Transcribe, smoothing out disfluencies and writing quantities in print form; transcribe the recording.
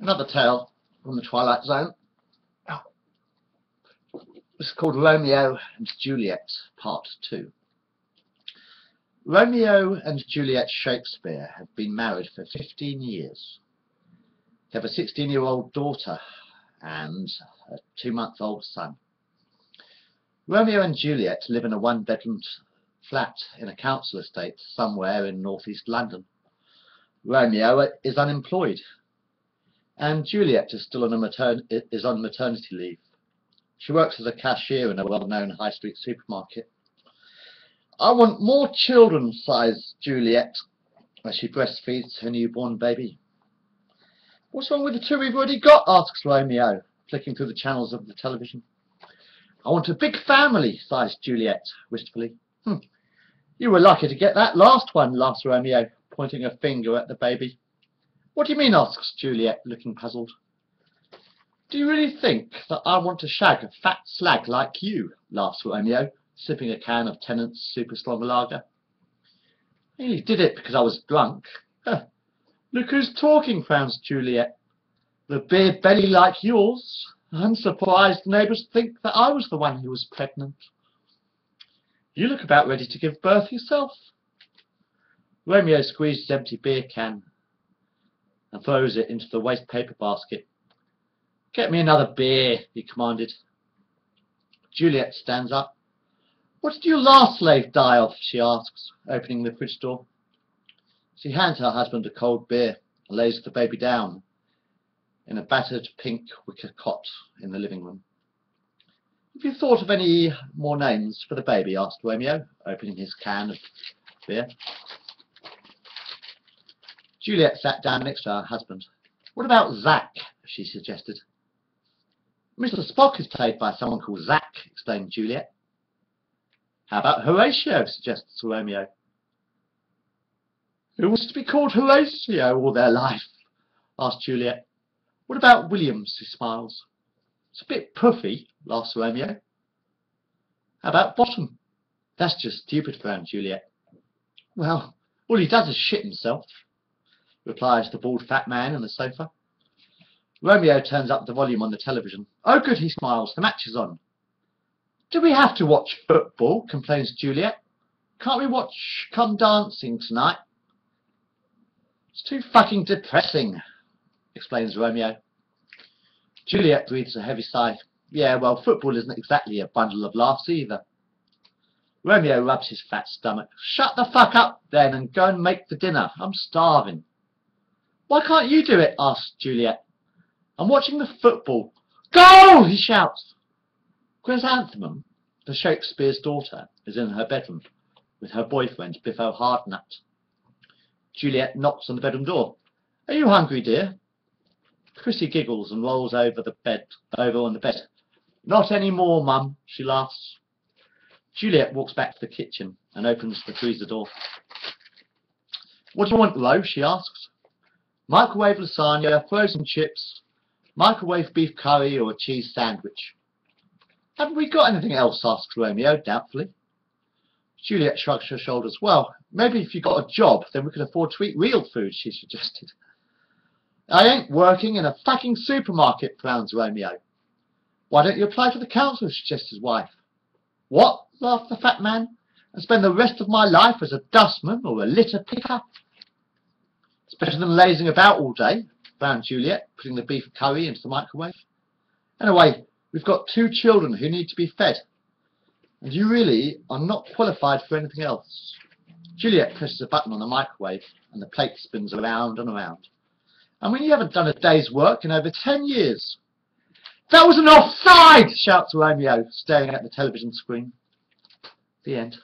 Another tale from the Twilight Zone. This is called Romeo and Juliet, Part 2. Romeo and Juliet Shakespeare have been married for 15 years. They have a 16-year-old daughter and a 2-month-old son. Romeo and Juliet live in a one-bedroom flat in a council estate somewhere in northeast London. Romeo is unemployed, and Juliet is still on maternity leave. She works as a cashier in a well-known high street supermarket. "I want more children," sighs Juliet as she breastfeeds her newborn baby. "What's wrong with the 2 we've already got?" asks Romeo, flicking through the channels of the television. "I want a big family," sighs Juliet wistfully. "You were lucky to get that last one," laughs Romeo, pointing a finger at the baby. "What do you mean?" asks Juliet, looking puzzled. "Do you really think that I want to shag a fat slag like you?" laughs Romeo, sipping a can of Tennant's super strong lager. "I only did it because I was drunk." "Look who's talking," frowns Juliet. "The beer belly like yours. I'm surprised neighbours think that I was the one who was pregnant." "You look about ready to give birth yourself." Romeo squeezes his empty beer can and throws it into the waste paper basket. "Get me another beer," he commanded. Juliet stands up. "What did your last slave die of?" she asks, opening the fridge door. She hands her husband a cold beer and lays the baby down in a battered pink wicker cot in the living room. "Have you thought of any more names for the baby?" asked Romeo, opening his can of beer. Juliet sat down next to her husband. "What about Zack?" she suggested. "Mr. Spock is played by someone called Zack," explained Juliet. "How about Horatio?" suggests Romeo. "Who wants to be called Horatio all their life?" asked Juliet. "What about Williams?" he smiles. "It's a bit puffy," laughs Romeo. "How about Bottom?" "That's just stupid," frowned Juliet. "Well, all he does is shit himself," replies the bald fat man on the sofa. Romeo turns up the volume on the television. "Oh good," he smiles, "the match is on." "Do we have to watch football?" complains Juliet. "Can't we watch Come Dancing tonight?" "It's too fucking depressing," explains Romeo. Juliet breathes a heavy sigh. "Yeah, well, football isn't exactly a bundle of laughs either." Romeo rubs his fat stomach. "Shut the fuck up then and go and make the dinner. I'm starving." "Why can't you do it?" asks Juliet. "I'm watching the football." "Goal!" he shouts. Chrysanthemum, the Shakespeare's daughter, is in her bedroom with her boyfriend, Biffo Hardnut. Juliet knocks on the bedroom door. "Are you hungry, dear?" Chrissy giggles and rolls over on the bed. "Not any more, Mum," she laughs. Juliet walks back to the kitchen and opens the freezer door. "What do you want, Ro?" she asks. "Microwave lasagna, frozen chips, microwave beef curry, or a cheese sandwich." "Haven't we got anything else?" asks Romeo doubtfully. Juliet shrugs her shoulders. "Well, maybe if you got a job, then we could afford to eat real food," she suggested. "I ain't working in a fucking supermarket," frowns Romeo. "Why don't you apply to the council?" suggests his wife. "What?" laughed the fat man. "And spend the rest of my life as a dustman or a litter picker?" "It's better than lazing about all day," frowned Juliet, putting the beef curry into the microwave. "Anyway, we've got 2 children who need to be fed, and you really are not qualified for anything else." Juliet presses a button on the microwave, and the plate spins around and around. "And when you haven't done a day's work in over 10 years. "That was an offside!" shouts Romeo, staring at the television screen. The end.